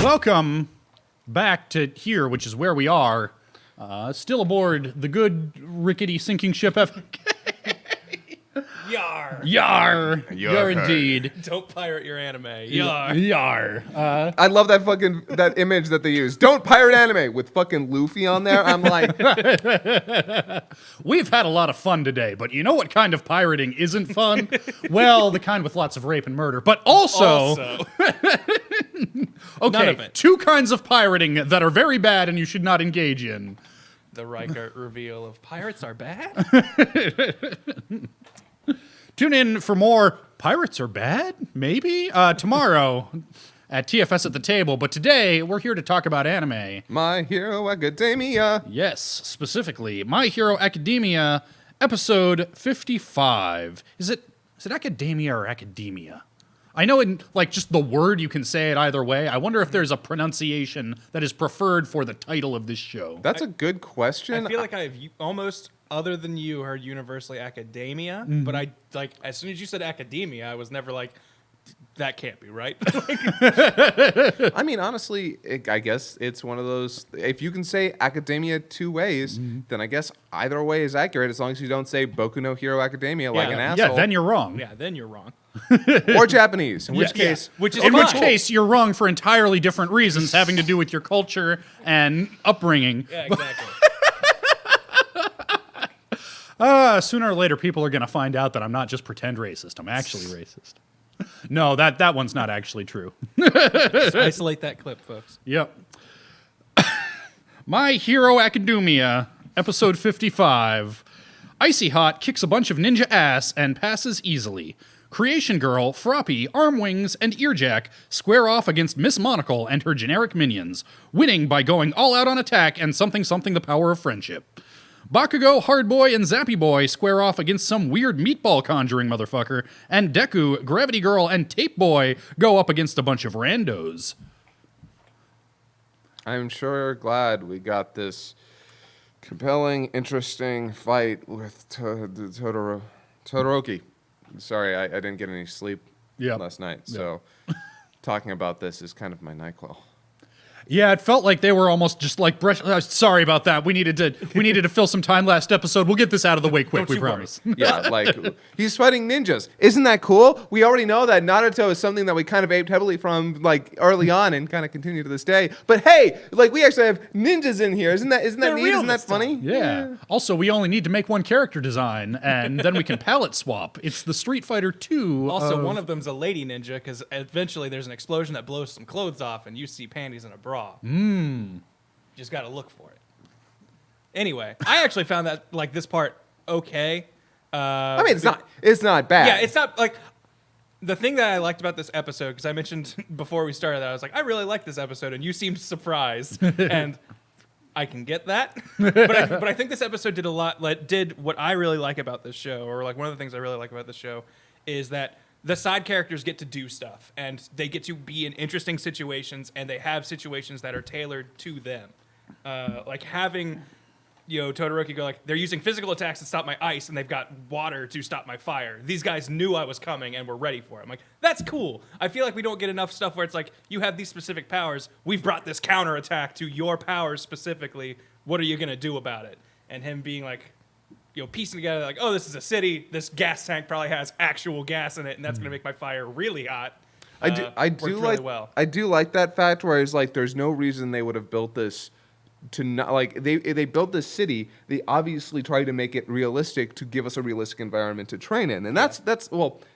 welcome back to here, which is where we are. Still aboard the good rickety sinking ship FMK. Yar. Yar. Yar indeed. Don't pirate your anime. Yar. Yar. I love that image that they use. Don't pirate anime with fucking Luffy on there. I'm like, We've had a lot of fun today, but you know what kind of pirating isn't fun? Well, the kind with lots of rape and murder, but also okay, none of it. Two kinds of pirating that are very bad and you should not engage in. The Reichert reveal of pirates are bad? Tune in for more Pirates Are Bad, maybe, tomorrow at TFS at the Table. But today, we're here to talk about anime. My Hero Academia. Yes, specifically, My Hero Academia, episode 55. Is it Academia or Academia? I know in, like, just the word, you can say it either way. I wonder if there's a pronunciation that is preferred for the title of this show. That's a good question. I feel like I've almost, other than you, heard universally academia, but I, like, as soon as you said academia, I was never like, that can't be right. I mean, honestly, I guess it's one of those. If you can say academia two ways, then I guess either way is accurate as long as you don't say Boku no Hero Academia like an asshole. Yeah, then you're wrong. Yeah, then you're wrong. Or Japanese, in which Yeah. case. Which is In fine. which case, you're wrong for entirely different reasons having to do with your culture and upbringing. Yeah, exactly. Sooner or later, people are going to find out that I'm not just pretend racist. I'm actually racist. No, that one's not actually true. Just isolate that clip, folks. Yep. My Hero Academia, episode 55. Icy Hot kicks a bunch of ninja ass and passes easily. Creation Girl, Froppy, Armwings, and Earjack square off against Miss Monocle and her generic minions, winning by going all out on attack and something the power of friendship. Bakugo, Hardboy, and Zappy Boy square off against some weird meatball conjuring motherfucker, and Deku, Gravity Girl, and Tape Boy go up against a bunch of randos. I'm sure glad we got this compelling, interesting fight with Todoroki. Sorry, I didn't get any sleep last night, so talking about this is kind of my NyQuil. Yeah, it felt like they were almost just like sorry about that. We needed to fill some time last episode. We'll get this out of the way quick, we promise. Yeah, like, he's fighting ninjas. Isn't that cool? We already know that Naruto is something that we kind of aped heavily from, like, early on and kind of continue to this day. But hey, like, we actually have ninjas in here. Isn't that neat? Isn't that funny? Yeah. Also, we only need to make one character design, and then we can palette swap. It's the Street Fighter 2. Also, one of them's a lady ninja, because eventually there's an explosion that blows some clothes off, and you see panties in a bra. Just got to look for it. Anyway, I actually found that, like, this part okay. I mean, it's not bad. Yeah, it's not like the thing that I liked about this episode, because I mentioned before we started that I was like, I really like this episode, and you seemed surprised, and I can get that. but I think this episode did did what I really like about this show, or like one of the things I really like about this show, is that the side characters get to do stuff, and they get to be in interesting situations, and they have situations that are tailored to them. Like having, Todoroki go like, they're using physical attacks to stop my ice, and they've got water to stop my fire. These guys knew I was coming and were ready for it. I'm like, that's cool. I feel like we don't get enough stuff where it's like, you have these specific powers. We've brought this counterattack to your powers specifically. What are you going to do about it? And him being like, piecing together like, oh, this is a city. This gas tank probably has actual gas in it, and that's going to make my fire really hot. I do like that fact where it's like there's no reason they would have built this to not, like, they built this city. They obviously tried to make it realistic to give us a realistic environment to train in, and that's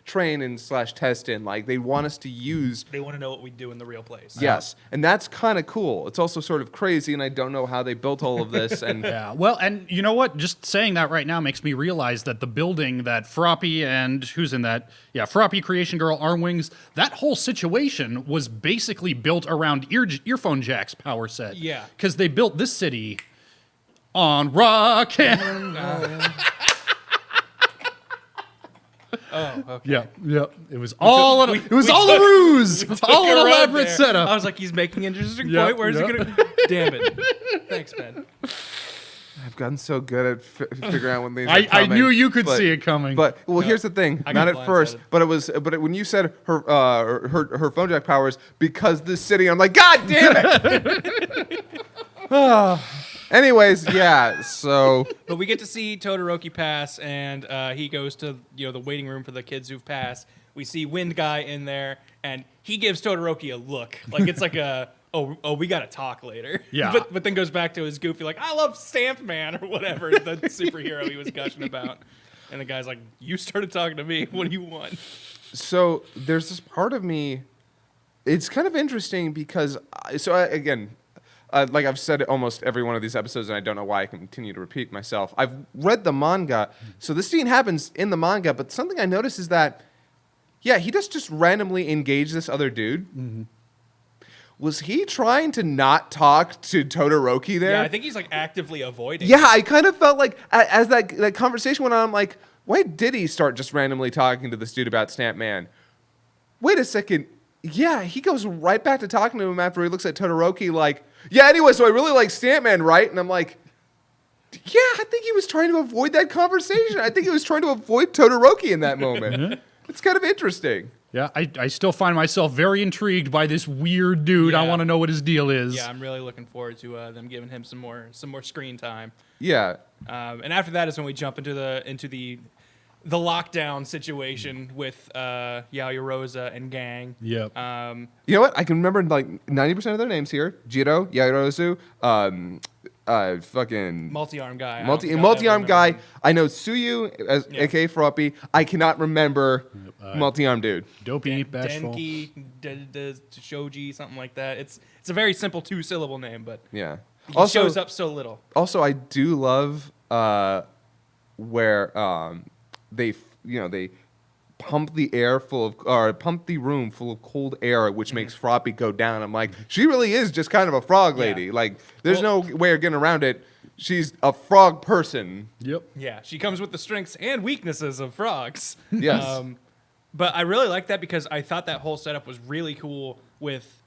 train and / test in. Like, they want us to use. They want to know what we do in the real place. Yes, and that's kind of cool. It's also sort of crazy, and I don't know how they built all of this. And yeah, well, and you know what? Just saying that right now makes me realize that the building that Froppy and who's in that? Yeah, Froppy, Creation Girl, Armwings. That whole situation was basically built around earphone jack's power set. Yeah, because they built this city on rock and. Oh, okay. Yeah. It was all a ruse. It's all an elaborate setup. I was like, he's making an interesting point. Where's he gonna? Damn it! Thanks, Ben. I've gotten so good at figuring out when things are coming. I knew you could see it coming. But here's the thing: not at first, but when you said her phone jack powers because this city, I'm like, God damn it! Anyways, yeah. So, but we get to see Todoroki pass, and he goes to the waiting room for the kids who've passed. We see Wind Guy in there, and he gives Todoroki a look, like it's like a. Oh, we gotta talk later. Yeah. But then goes back to his goofy, like, I love Stamp Man or whatever, the superhero he was gushing about. And the guy's like, you started talking to me. What do you want? So there's this part of me. It's kind of interesting because, again, like I've said almost every one of these episodes, and I don't know why I continue to repeat myself. I've read the manga, so this scene happens in the manga, but something I noticed is that, yeah, he just randomly engage this other dude. Mm-hmm. Was he trying to not talk to Todoroki there? Yeah, I think he's like actively avoiding. Yeah, I kind of felt like as that conversation went on, I'm like, why did he start just randomly talking to this dude about Stamp Man? Wait a second. Yeah, he goes right back to talking to him after he looks at Todoroki like, yeah, anyway, so I really like Stamp Man, right? And I'm like, yeah, I think he was trying to avoid that conversation. I think he was trying to avoid Todoroki in that moment. It's kind of interesting. Yeah, I still find myself very intrigued by this weird dude. Yeah. I want to know what his deal is. Yeah, I'm really looking forward to them giving him some more screen time. Yeah. And after that is when we jump into the lockdown situation with Yaya, Rosa, and gang. Yep. You know what? I can remember like 90% of their names here. Jiro, Yayarozu, fucking multi-arm guy. Multi-arm guy. I know Tsuyu as aka Froppy. I cannot remember multi-arm dude. Dopey, bashful. Denki, Shoji, something like that. It's a very simple 2-syllable name, but yeah. He also shows up so little. Also, I do love where they pump the room full of cold air, which makes Froppy go down. I'm like, she really is just kind of a frog lady. Yeah. Like, there's no way of getting around it. She's a frog person. Yep. Yeah, she comes with the strengths and weaknesses of frogs. Yes. But I really like that because I thought that whole setup was really cool with,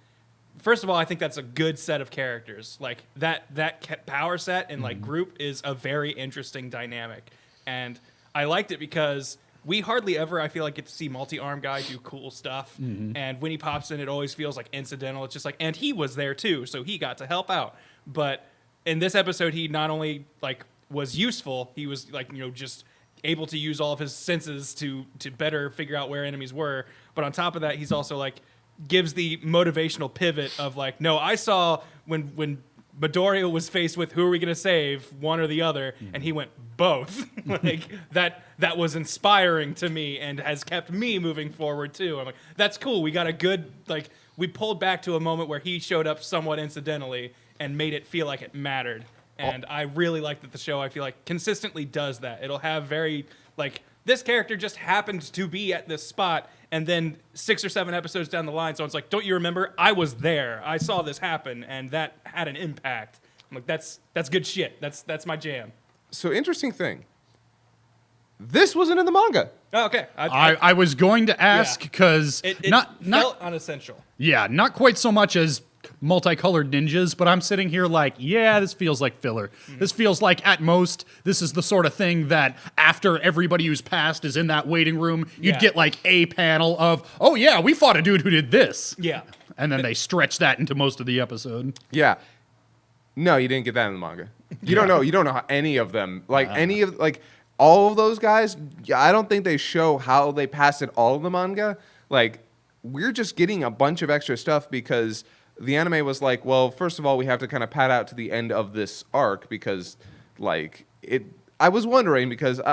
first of all, I think that's a good set of characters. Like, that power set and, like, group is a very interesting dynamic. And I liked it because we hardly ever, I feel like, get to see multi-arm guy do cool stuff. Mm-hmm. And when he pops in, it always feels like incidental. It's just like, and he was there too, so he got to help out. But in this episode, he not only like was useful, he was like, just able to use all of his senses to better figure out where enemies were. But on top of that, he's also like gives the motivational pivot of like, no, I saw when Midoriya was faced with who are we going to save, one or the other, and he went both. Like that was inspiring to me and has kept me moving forward too. I'm like, that's cool. We got a good, like, we pulled back to a moment where he showed up somewhat incidentally and made it feel like it mattered. And I really like that the show, I feel like, consistently does that. It'll have very, like, this character just happened to be at this spot, and then 6 or 7 episodes down the line, someone's like, don't you remember? I was there. I saw this happen, and that had an impact. I'm like, that's good shit. That's my jam. So, interesting thing. This wasn't in the manga. Oh, okay. I was going to ask because it not felt unessential. Yeah, not quite so much as Multicolored Ninjas, but I'm sitting here like, yeah, this feels like filler. This feels like, at most, this is the sort of thing that after everybody who's passed is in that waiting room, you'd get like a panel of, oh yeah, we fought a dude who did this. Yeah. And then they stretch that into most of the episode. Yeah. No, you didn't get that in the manga. You don't know. You don't know how any of them, like any of, like all of those guys, I don't think they show how they passed it all in the manga. Like, we're just getting a bunch of extra stuff because the anime was like, well, first of all, we have to kind of pad out to the end of this arc because, like, I was wondering because, in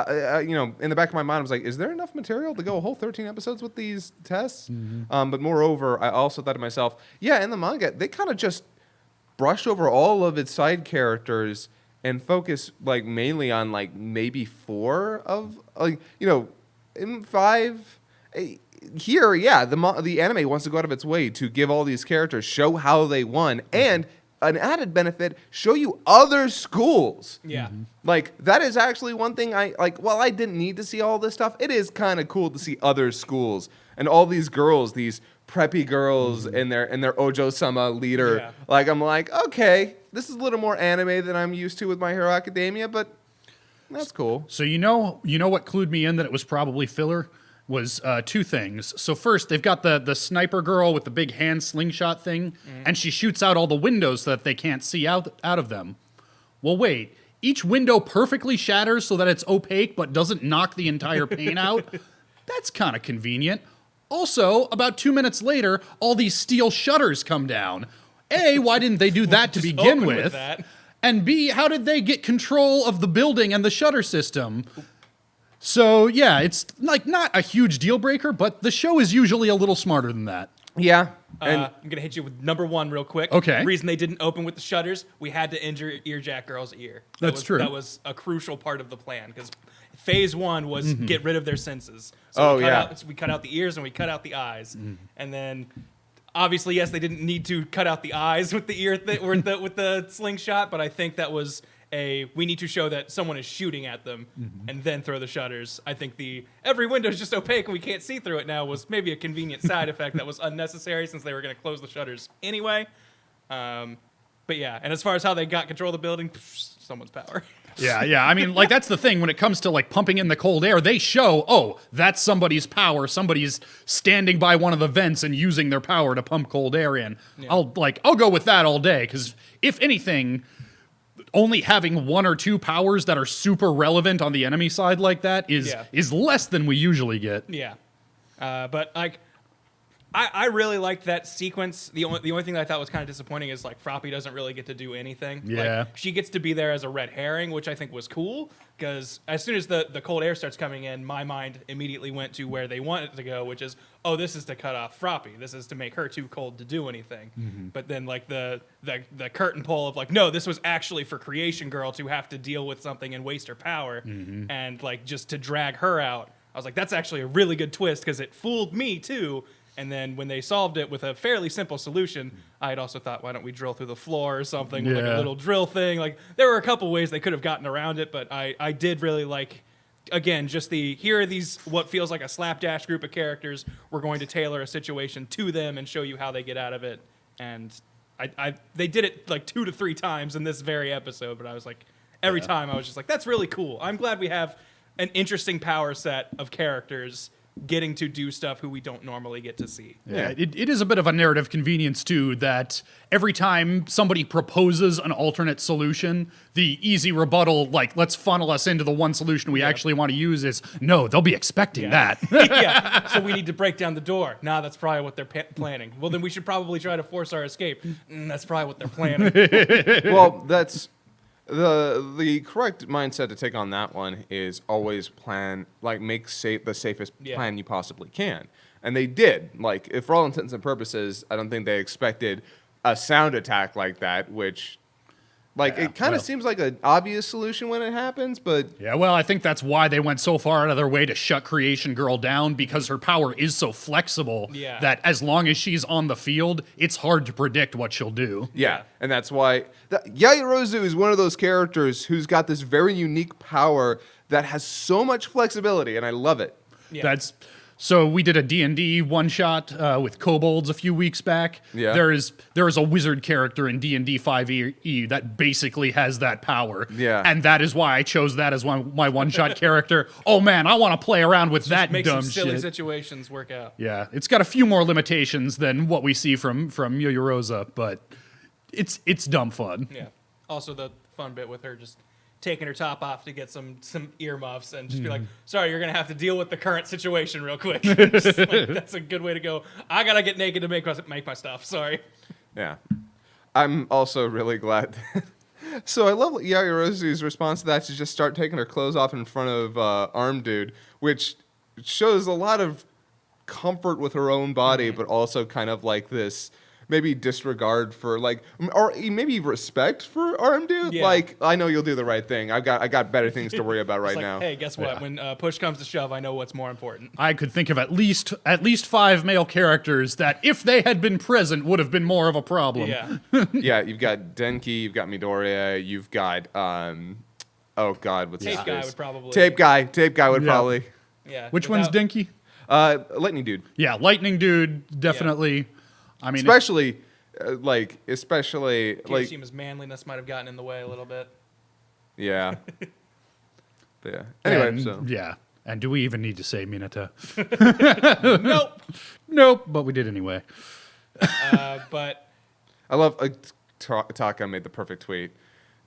the back of my mind, I was like, is there enough material to go a whole 13 episodes with these tests? Mm-hmm. But moreover, I also thought to myself, yeah, in the manga, they kind of just brushed over all of its side characters and focus, like, mainly on, like, maybe 4 of, like, in 5... Here, yeah, the anime wants to go out of its way to give all these characters, show how they won, and an added benefit, show you other schools. Yeah. Like, that is actually one thing while I didn't need to see all this stuff, it is kind of cool to see other schools and all these girls, these preppy girls and their Ojo-sama leader. Yeah. Like, I'm like, okay, this is a little more anime than I'm used to with My Hero Academia, but that's cool. So you know what clued me in that it was probably filler was two things. So first, they've got the sniper girl with the big hand slingshot thing, and she shoots out all the windows so that they can't see out of them. Well, wait. Each window perfectly shatters so that it's opaque but doesn't knock the entire pane out? That's kind of convenient. Also, about 2 minutes later, all these steel shutters come down. A, why didn't they do that to begin with? That. And B, how did they get control of the building and the shutter system? So, yeah, it's like not a huge deal breaker, but the show is usually a little smarter than that. Yeah. And I'm going to hit you with number one real quick. Okay. The reason they didn't open with the shutters, we had to injure Earjack Girl's ear. That's true. That was a crucial part of the plan because phase one was get rid of their senses. Oh, we yeah. we cut out the ears and we cut out the eyes. And then, obviously, yes, they didn't need to cut out the eyes with the ear with the slingshot, but I think that was we need to show that someone is shooting at them and then throw the shutters. I think every window is just opaque and we can't see through it now was maybe a convenient side effect that was unnecessary since they were going to close the shutters anyway. But yeah, and as far as how they got control of the building, someone's power. Yeah. I mean, like, that's the thing. When it comes to, like, pumping in the cold air, they show, oh, that's somebody's power. Somebody's standing by one of the vents and using their power to pump cold air in. Yeah. I'll go with that all day, because if anything, only having one or two powers that are super relevant on the enemy side like that is less than we usually get. Yeah. But, like, I really liked that sequence. The only thing that I thought was kind of disappointing is like Froppy doesn't really get to do anything. Yeah. Like, she gets to be there as a red herring, which I think was cool because as soon as the cold air starts coming in, my mind immediately went to where they want it to go, which is, oh, this is to cut off Froppy. This is to make her too cold to do anything. But then like the curtain pull of like, no, this was actually for Creation Girl to have to deal with something and waste her power and like just to drag her out. I was like, that's actually a really good twist because it fooled me too. And then when they solved it with a fairly simple solution, I had also thought, why don't we drill through the floor or something with like a little drill thing? Like there were a couple ways they could have gotten around it, but I did really like, again, just here are these what feels like a slapdash group of characters. We're going to tailor a situation to them and show you how they get out of it. And they did it like 2 to 3 times in this very episode, but I was like, every time I was just like, that's really cool. I'm glad we have an interesting power set of characters getting to do stuff who we don't normally get to see. Yeah, it is a bit of a narrative convenience, too, that every time somebody proposes an alternate solution, the easy rebuttal, like, let's funnel us into the one solution we actually want to use is, no, they'll be expecting that. Yeah, so we need to break down the door. Nah, that's probably what they're planning. Well, then we should probably try to force our escape. That's probably what they're planning. well, that's... The correct mindset to take on that one is always make the safest plan you possibly can. And they did. Like, for all intents and purposes, I don't think they expected a sound attack like that, which... Like, it kind of seems like an obvious solution when it happens, but... Yeah, well, I think that's why they went so far out of their way to shut Creation Girl down, because her power is so flexible that as long as she's on the field, it's hard to predict what she'll do. Yeah, and that's why... Yaya Rosa is one of those characters who's got this very unique power that has so much flexibility, and I love it. Yeah. So we did a D&D one-shot with kobolds a few weeks back. Yeah. There is a wizard character in D&D 5e that basically has that power. Yeah. And that is why I chose that as my one-shot character. Oh, man, I want to play around with that Make dumb some silly shit. situations work out. Yeah, it's got a few more limitations than what we see from Yaya Rosa, but it's dumb fun. Yeah. Also, the fun bit with her just taking her top off to get some earmuffs and just be like, sorry, you're going to have to deal with the current situation real quick. Just like, that's a good way to go. I got to get naked to make my stuff. Sorry. Yeah. I'm also really glad. So I love Yaya Rosa's response to that to just start taking her clothes off in front of Arm Dude, which shows a lot of comfort with her own body, but also kind of like this... maybe disregard for or maybe respect for Arm Dude. Yeah. Like, I know you'll do the right thing. I got better things to worry about right like, now. Hey, guess what? Yeah. When push comes to shove, I know what's more important. I could think of at least 5 male characters that, if they had been present, would have been more of a problem. Yeah. Yeah, you've got Denki, you've got Midoriya, you've got oh god, what's his Tape face? guy would probably. Tape guy would Yeah. probably. Yeah. Which one's Dinky? Lightning Dude. Yeah, Lightning Dude, definitely. Yeah. I mean, especially like Kirishima's manliness might have gotten in the way a little bit. Yeah. Yeah. Anyway, yeah. And do we even need to say Mineta? Nope. But we did anyway. But I love Taka made the perfect tweet.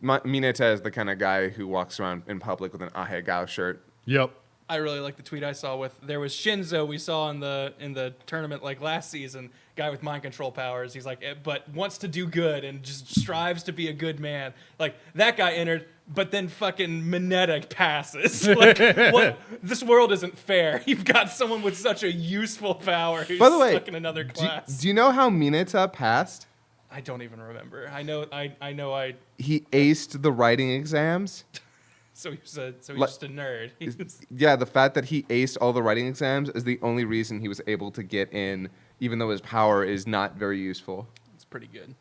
Mineta is the kind of guy who walks around in public with an Ahegao shirt. Yep. I really like the tweet I saw with there was Shinzo we saw in the tournament like last season, guy with mind control powers. He's like, but wants to do good and just strives to be a good man. Like that guy entered, but then fucking Mineta passes. Like, what? This world isn't fair. You've got someone with such a useful power who's stuck in another class. Do you know how Mineta passed? I don't even remember. I know. He aced the writing exams. So he's just a nerd. Yeah, the fact that he aced all the writing exams is the only reason he was able to get in, even though his power is not very useful. It's pretty good.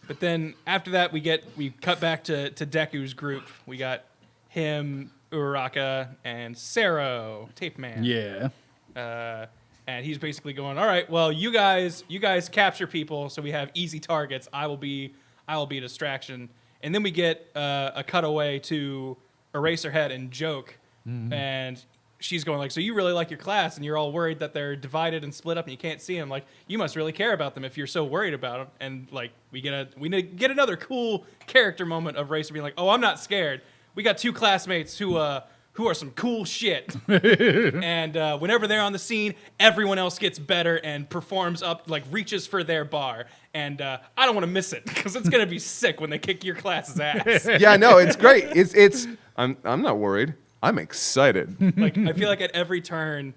But then after that, we cut back to Deku's group. We got him, Uraraka, and Sero, Tape Man. Yeah. And he's basically going, all right, well, you guys capture people, so we have easy targets. I will be a distraction. And then we get a cutaway to Eraserhead and Joke, and she's going like, so you really like your class, and you're all worried that they're divided and split up, and you can't see them. Like, you must really care about them if you're so worried about them. And like, we get another cool character moment of Eraser being like, oh, I'm not scared. We got two classmates who are some cool shit. And whenever they're on the scene, everyone else gets better and performs up, like reaches for their bar. And I don't want to miss it because it's gonna be sick when they kick your class's ass. Yeah, no, it's great. It's I'm not worried. I'm excited. Like I feel like at every turn,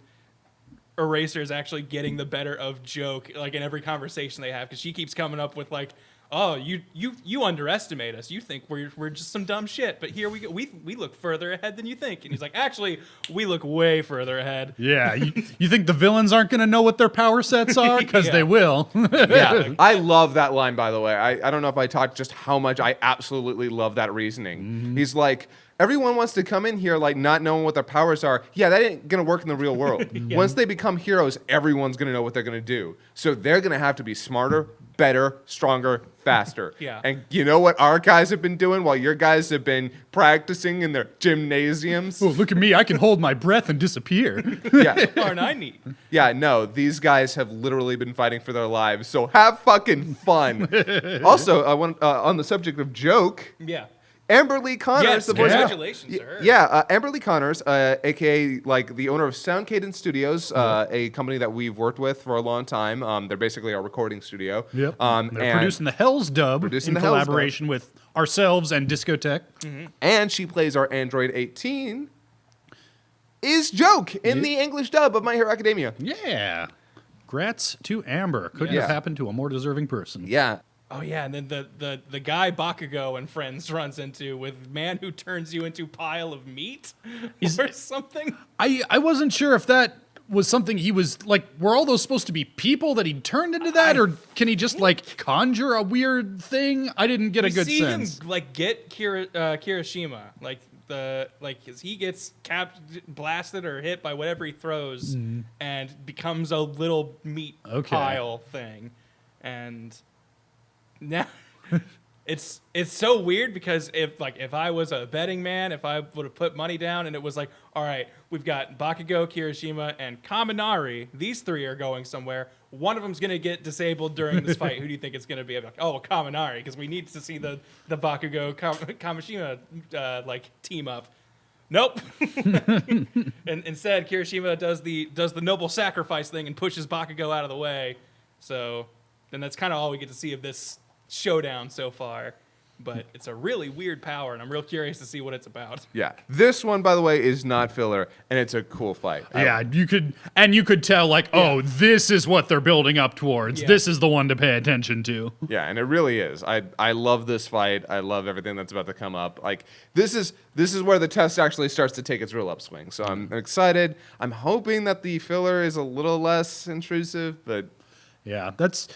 Eraser is actually getting the better of Joke, like in every conversation they have, because she keeps coming up with like, oh, you underestimate us. You think we're just some dumb shit, but here we go. We look further ahead than you think. And he's like, actually, we look way further ahead. Yeah, you think the villains aren't going to know what their power sets are? Because they will. Yeah, I love that line, by the way. I don't know if I talked just how much I absolutely love that reasoning. Mm-hmm. He's like, everyone wants to come in here like not knowing what their powers are. Yeah, that ain't going to work in the real world. Yeah. Once they become heroes, everyone's going to know what they're going to do. So they're going to have to be smarter, better, stronger, faster. Yeah. And you know what our guys have been doing while your guys have been practicing in their gymnasiums? Oh, look at me. I can hold my breath and disappear. Yeah. Aren't I neat? Yeah, no, these guys have literally been fighting for their lives, so have fucking fun. Also, I want on the subject of Joke. Yeah. Amber Lee Connors, yes, the voice. Congratulations to her. Yeah, Amber Lee Connors, aka like the owner of Sound Cadence Studios, a company that we've worked with for a long time. They're basically our recording studio. Yep. They're producing the Hell's Dub in collaboration with ourselves and Discotech. Mm-hmm. And she plays our Android 18. Is Joke in the English dub of My Hero Academia? Yeah. Grats to Amber. Couldn't have happened to a more deserving person. Yeah. Oh yeah, and then the guy Bakugo and friends runs into with man who turns you into pile of meat or something. I wasn't sure if that was something he was like. Were all those supposed to be people that he turned into that, or can he just like conjure a weird thing? I didn't get a good sense. You see him like get Kirishima, as he gets blasted or hit by whatever he throws, and becomes a little meat pile thing, and. Now, it's so weird because if I was a betting man, if I would have put money down and it was like, all right, we've got Bakugo, Kirishima, and Kaminari. These three are going somewhere. One of them's going to get disabled during this fight. Who do you think it's going to be? I'm like, oh, Kaminari, because we need to see the Bakugo Kamishima team up. Nope. And instead, Kirishima does the noble sacrifice thing and pushes Bakugo out of the way. So then that's kind of all we get to see of this showdown so far, but it's a really weird power, and I'm real curious to see what it's about. Yeah, this one, by the way, is not filler, and it's a cool fight. Yeah, you could tell like, oh, this is what they're building up towards. Yeah. This is the one to pay attention to. Yeah, and it really is. I love this fight. I love everything that's about to come up. Like this is where the test actually starts to take its real upswing. So I'm excited. I'm hoping that the filler is a little less intrusive, but yeah, that's.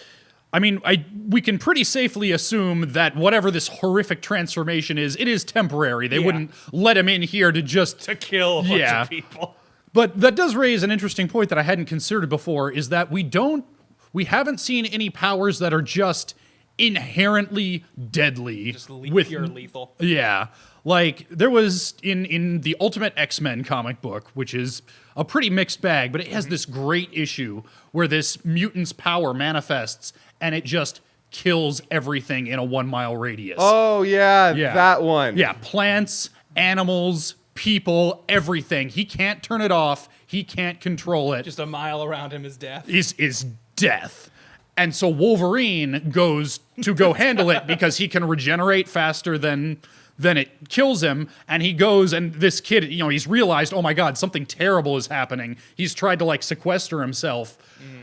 I mean, we can pretty safely assume that whatever this horrific transformation is, it is temporary. They wouldn't let him in here to kill a bunch of people. But that does raise an interesting point that I hadn't considered before, is that we haven't seen any powers that are just inherently deadly. Just pure lethal. Yeah. Like, there was in the Ultimate X-Men comic book, which is a pretty mixed bag, but it has this great issue where this mutant's power manifests and it just kills everything in a 1 mile radius. Oh, yeah, that one. Yeah, plants, animals, people, everything. He can't turn it off. He can't control it. Just a mile around him is death. Is death. And so Wolverine goes to go handle it because he can regenerate faster than it kills him. And he goes, and this kid, he's realized, oh my God, something terrible is happening. He's tried to like sequester himself.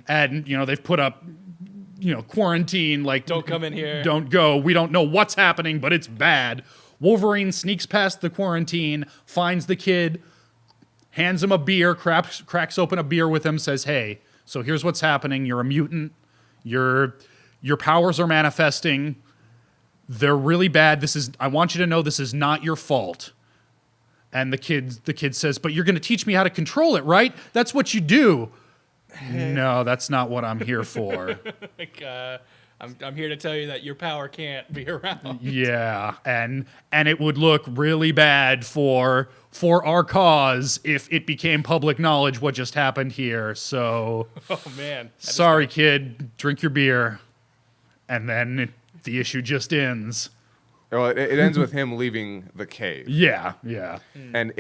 And, they've put up, quarantine, like, don't come in here. Don't go. We don't know what's happening, but it's bad. Wolverine sneaks past the quarantine, finds the kid, hands him a beer, cracks open a beer with him, says, hey, so here's what's happening. You're a mutant. Your powers are manifesting. They're really bad. I want you to know this is not your fault. And the kid says, but you're going to teach me how to control it, right? That's what you do. No, that's not what I'm here for. I'm here to tell you that your power can't be around. Yeah, and it would look really bad for our cause if it became public knowledge what just happened here. So, oh man, sorry, kid, drink your beer, and then the issue just ends. Well, it ends with him leaving the cave. Yeah. And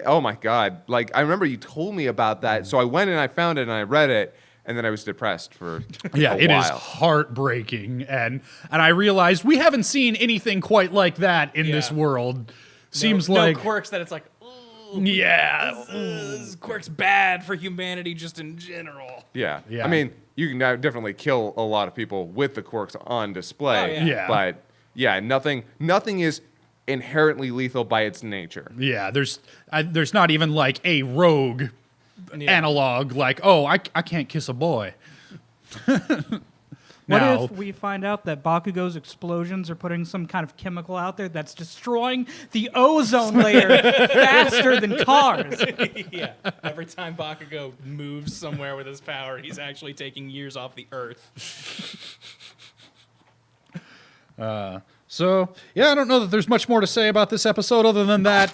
oh my God! Like, I remember you told me about that, so I went and I found it and I read it. And then I was depressed for a while. It is heartbreaking. And I realized we haven't seen anything quite like that in this world. Seems like... No quirks that it's like, ooh, yeah. This quirk's bad for humanity just in general. Yeah. I mean, you can now definitely kill a lot of people with the quirks on display. Oh, yeah. But, yeah, nothing is inherently lethal by its nature. Yeah, there's not even like a rogue analog, like, oh, I can't kiss a boy. What if we find out that Bakugo's explosions are putting some kind of chemical out there that's destroying the ozone layer faster than cars? Yeah. Every time Bakugo moves somewhere with his power, he's actually taking years off the Earth. So, yeah, I don't know that there's much more to say about this episode other than that,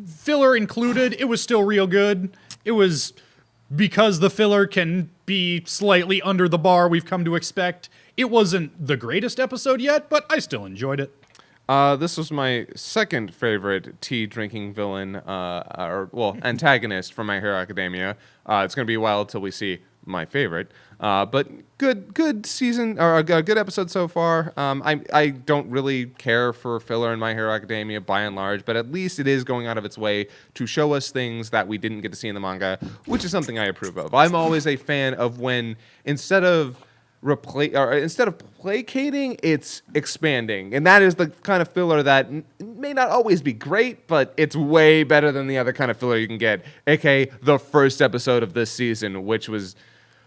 filler included, it was still real good. It was, because the filler can be slightly under the bar we've come to expect, it wasn't the greatest episode yet, but I still enjoyed it. This was my second favorite tea drinking villain, antagonist from My Hero Academia. It's going to be a while till we see my favorite, but good season, or a good episode so far. I don't really care for filler in My Hero Academia by and large, but at least it is going out of its way to show us things that we didn't get to see in the manga, which is something I approve of. I'm always a fan of when instead of placating, it's expanding. And that is the kind of filler that may not always be great, but it's way better than the other kind of filler you can get, aka the first episode of this season, which was,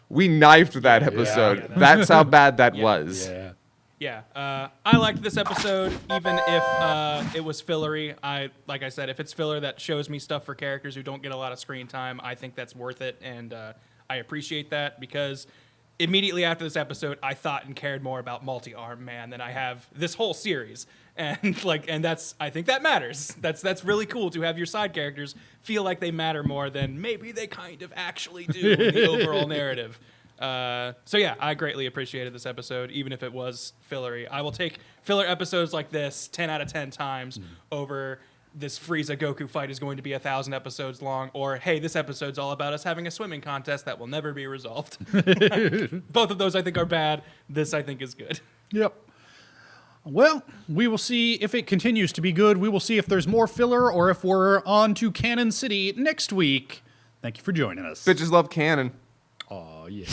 we knifed that episode. Yeah. That's how bad that was. Yeah, I liked this episode, even if it was fillery. Like I said, if it's filler that shows me stuff for characters who don't get a lot of screen time, I think that's worth it, and I appreciate that, because immediately after this episode, I thought and cared more about Multi-Arm Man than I have this whole series, and I think that matters. That's really cool to have your side characters feel like they matter more than maybe they kind of actually do in the overall narrative. So yeah, I greatly appreciated this episode, even if it was fillery. I will take filler episodes like this 10 out of 10 times over this Frieza Goku fight is going to be 1,000 episodes long, or hey, this episode's all about us having a swimming contest that will never be resolved. Both of those I think are bad. This I think is good. Yep. Well, we will see if it continues to be good. We will see if there's more filler or if we're on to Canon City next week. Thank you for joining us. Bitches love canon. Oh, yeah.